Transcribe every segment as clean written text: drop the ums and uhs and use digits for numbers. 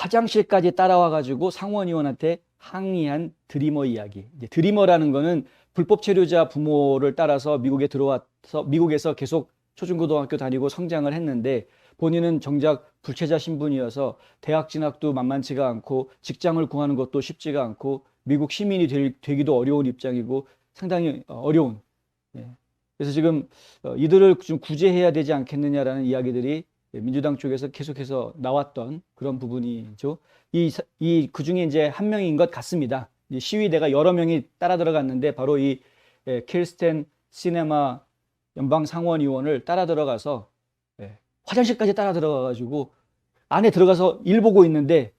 화장실까지 따라와가지고 상원의원한테 항의한 드리머 이야기. 이제 드리머라는 거는 불법 체류자 부모를 따라서 미국에 들어와서 미국에서 계속 초중고등학교 다니고 성장을 했는데 본인은 정작 불체자 신분이어서 대학 진학도 만만치가 않고 직장을 구하는 것도 쉽지가 않고 미국 시민이 되기도 어려운 입장이고 상당히 어려운. 예. 그래서 지금 이들을 좀 구제해야 되지 않겠느냐라는 이야기들이 민주당 쪽에서 계속해서 나왔던 그런 부분이죠. 그중에 이제 한 명인 것 같습니다. 이 시위대가 여러 명이 따라 들어갔는데 바로 이 킬스텐 시네마 연방 상원의원을 따라 들어가서 화장실까지 따라 들어가가지고 안에 들어가서 일 보고 있는데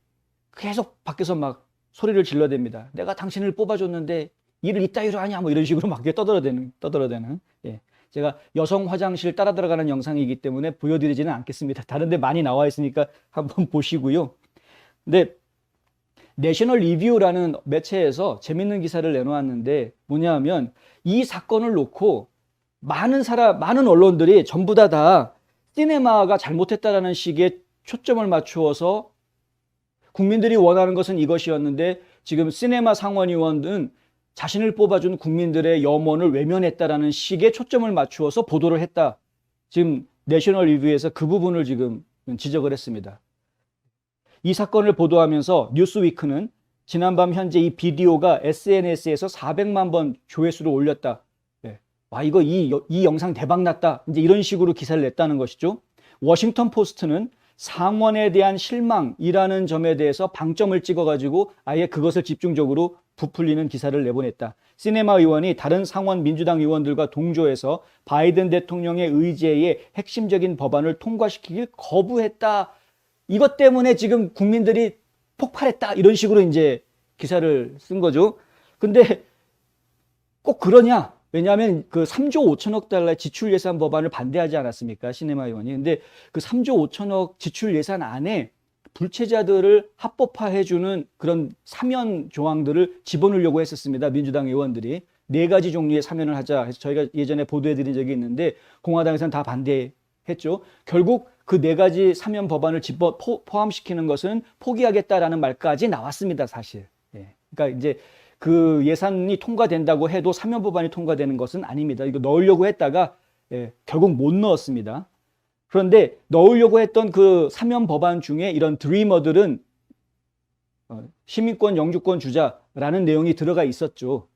계속 밖에서 막 소리를 질러댑니다. 내가 당신을 뽑아줬는데 일을 이따위로 하냐 뭐 이런 식으로 막 떠들어대는. 예. 제가 여성 화장실 따라 들어가는 영상이기 때문에 보여드리지는 않겠습니다. 다른 데 많이 나와 있으니까 한번 보시고요. 근데 내셔널 리뷰라는 매체에서 재밌는 기사를 내놓았는데 뭐냐 하면 이 사건을 놓고 많은 언론들이 전부 다 시네마가 잘못했다라는 식의 초점을 맞추어서 국민들이 원하는 것은 이것이었는데 지금 시네마 상원의원은 자신을 뽑아준 국민들의 염원을 외면했다라는 식의 초점을 맞추어서 보도를 했다. 지금 내셔널 리뷰에서 그 부분을 지금 지적을 했습니다. 이 사건을 보도하면서 뉴스위크는 지난밤 현재 이 비디오가 SNS에서 400만 번 조회수를 올렸다. 와, 이 영상 대박 났다. 이제 이런 식으로 기사를 냈다는 것이죠. 워싱턴 포스트는 상원에 대한 실망이라는 점에 대해서 방점을 찍어가지고 아예 그것을 집중적으로 부풀리는 기사를 내보냈다. 시네마 의원이 다른 상원 민주당 의원들과 동조해서 바이든 대통령의 의제의 핵심적인 법안을 통과시키길 거부했다. 이것 때문에 지금 국민들이 폭발했다. 이런 식으로 이제 기사를 쓴 거죠. 근데 꼭 그러냐? 왜냐하면 그 3조 5천억 달러의 지출 예산 법안을 반대하지 않았습니까? 시네마 의원이. 근데 그 3조 5천억 지출 예산 안에 불체자들을 합법화해주는 그런 사면 조항들을 집어넣으려고 했었습니다. 민주당 의원들이. 4가지 종류의 사면을 하자 해서 저희가 예전에 보도해드린 적이 있는데 공화당에서는 다 반대했죠. 결국 그 4가지 사면 법안을 포함시키는 것은 포기하겠다라는 말까지 나왔습니다. 사실. 그러니까 이제 그 예산이 통과된다고 해도 사면 법안이 통과되는 것은 아닙니다. 이거 넣으려고 했다가 결국 못 넣었습니다. 그런데 넣으려고 했던 그 사면 법안 중에 이런 드리머들은 시민권 영주권 주자라는 내용이 들어가 있었죠.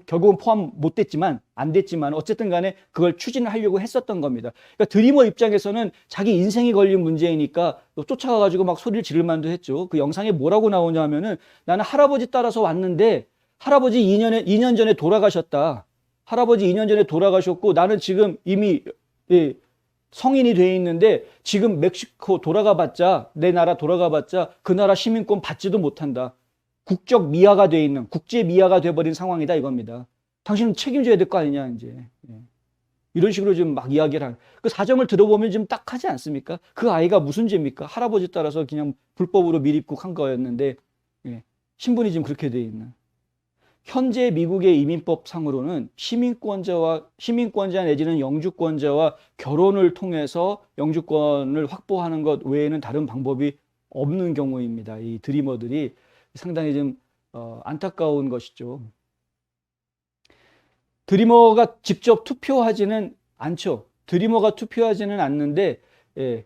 결국은 포함 못 됐지만 안 됐지만 어쨌든 간에 그걸 추진을 하려고 했었던 겁니다. 그러니까 드리머 입장에서는 자기 인생이 걸린 문제이니까 쫓아가가지고 막 소리를 지를 만도 했죠. 그 영상에 뭐라고 나오냐 하면은 나는 할아버지 따라서 왔는데 할아버지 2년 전에 돌아가셨다. 할아버지 2년 전에 돌아가셨고 나는 지금 이미 성인이 돼 있는데 지금 멕시코 돌아가봤자 내 나라 돌아가봤자 그 나라 시민권 받지도 못한다. 국적 미아가 돼 있는 국제 미아가 돼버린 상황이다 이겁니다. 당신은 책임져야 될 거 아니냐 이제 이런 식으로 지금 막 이야기를 하는 그 사정을 들어보면 좀 딱하지 않습니까? 그 아이가 무슨 죄입니까? 할아버지 따라서 그냥 불법으로 밀입국한 거였는데 신분이 지금 그렇게 돼 있는. 현재 미국의 이민법상으로는 시민권자 내지는 영주권자와 결혼을 통해서 영주권을 확보하는 것 외에는 다른 방법이 없는 경우입니다. 이 드리머들이 상당히 좀 안타까운 것이죠. 드리머가 직접 투표하지는 않죠. 드리머가 투표하지는 않는데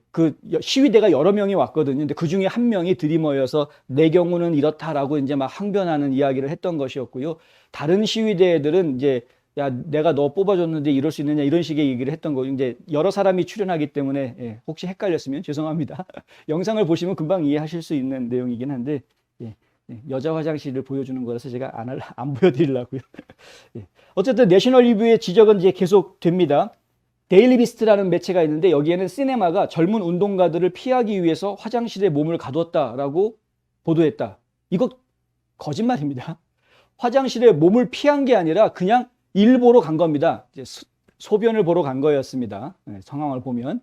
그 시위대가 여러 명이 왔거든요. 근데 그 중에 한 명이 드리머여서 내 경우는 이렇다라고 이제 막 항변하는 이야기를 했던 것이었고요. 다른 시위대들은 이제 야 내가 너 뽑아줬는데 이럴 수 있느냐 이런 식의 얘기를 했던 거. 이제 여러 사람이 출연하기 때문에 혹시 헷갈렸으면 죄송합니다. 영상을 보시면 금방 이해하실 수 있는 내용이긴 한데 여자 화장실을 보여주는 거라서 제가 안 보여드리려고요. 어쨌든 내셔널 리뷰의 지적은 이제 계속 됩니다. 데일리 비스트라는 매체가 있는데 여기에는 시네마가 젊은 운동가들을 피하기 위해서 화장실에 몸을 가두었다라고 보도했다. 이거 거짓말입니다. 화장실에 몸을 피한 게 아니라 그냥 일 보러 간 겁니다. 이제 소변을 보러 간 거였습니다. 상황을 보면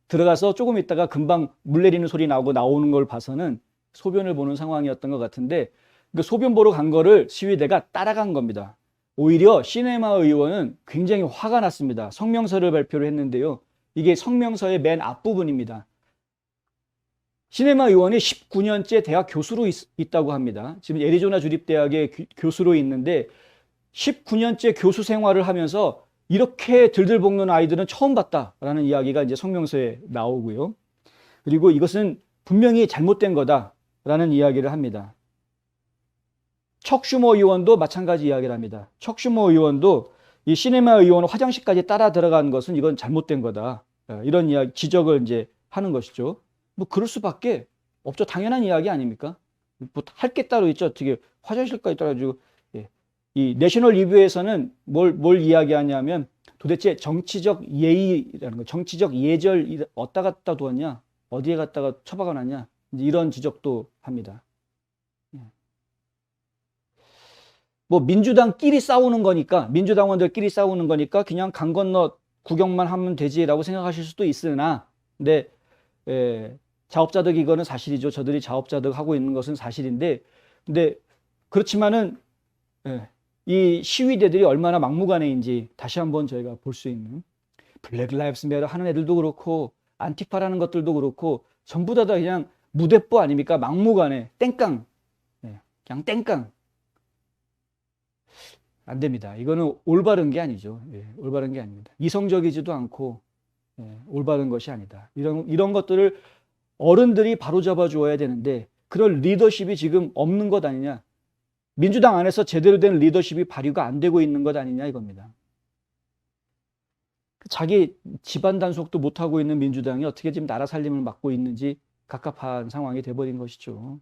들어가서 조금 있다가 금방 물 내리는 소리 나오고 나오는 걸 봐서는 소변을 보는 상황이었던 것 같은데 그 소변 보러 간 거를 시위대가 따라간 겁니다. 오히려 시네마 의원은 굉장히 화가 났습니다. 성명서를 발표를 했는데요. 이게 성명서의 맨 앞부분입니다. 시네마 의원이 19년째 대학 교수로 있다고 합니다. 지금 애리조나 주립대학의 교수로 있는데 19년째 교수 생활을 하면서 이렇게 들들 볶는 아이들은 처음 봤다라는 이야기가 이제 성명서에 나오고요. 그리고 이것은 분명히 잘못된 거다라는 이야기를 합니다. 척 슈머 의원도 마찬가지 이야기를 합니다. 척 슈머 의원도 이 시네마 의원 화장실까지 따라 들어간 것은 이건 잘못된 거다. 이런 이야기, 지적을 이제 하는 것이죠. 뭐 그럴 수밖에 없죠. 당연한 이야기 아닙니까? 뭐 할 게 따로 있죠. 어떻게 화장실까지 따라가지고. 예. 이 내셔널 리뷰에서는 뭘 이야기하냐면 도대체 정치적 예의라는 거, 정치적 예절 어디다 갖다 두었냐, 어디에 갖다가 처박아 놨냐, 이런 지적도 합니다. 뭐 민주당끼리 싸우는 거니까, 민주당원들끼리 싸우는 거니까 그냥 강 건너 구경만 하면 되지라고 생각하실 수도 있으나, 근데 자업자득 이거는 사실이죠. 저들이 자업자득 하고 있는 것은 사실인데, 근데 그렇지만은 이 시위대들이 얼마나 막무가내인지 다시 한번 저희가 볼 수 있는, 블랙 라이브스 매터 하는 애들도 그렇고 안티파라는 것들도 그렇고 전부 다 그냥 무대뽀 아닙니까? 막무가내 땡깡, 그냥 땡깡. 안 됩니다. 이거는 올바른 게 아니죠. 올바른 게 아닙니다. 이성적이지도 않고 올바른 것이 아니다. 이런 것들을 어른들이 바로잡아 주어야 되는데 그럴 리더십이 지금 없는 것 아니냐. 민주당 안에서 제대로 된 리더십이 발휘가 안 되고 있는 것 아니냐 이겁니다. 자기 집안 단속도 못하고 있는 민주당이 어떻게 지금 나라 살림을 맡고 있는지 갑갑한 상황이 돼버린 것이죠.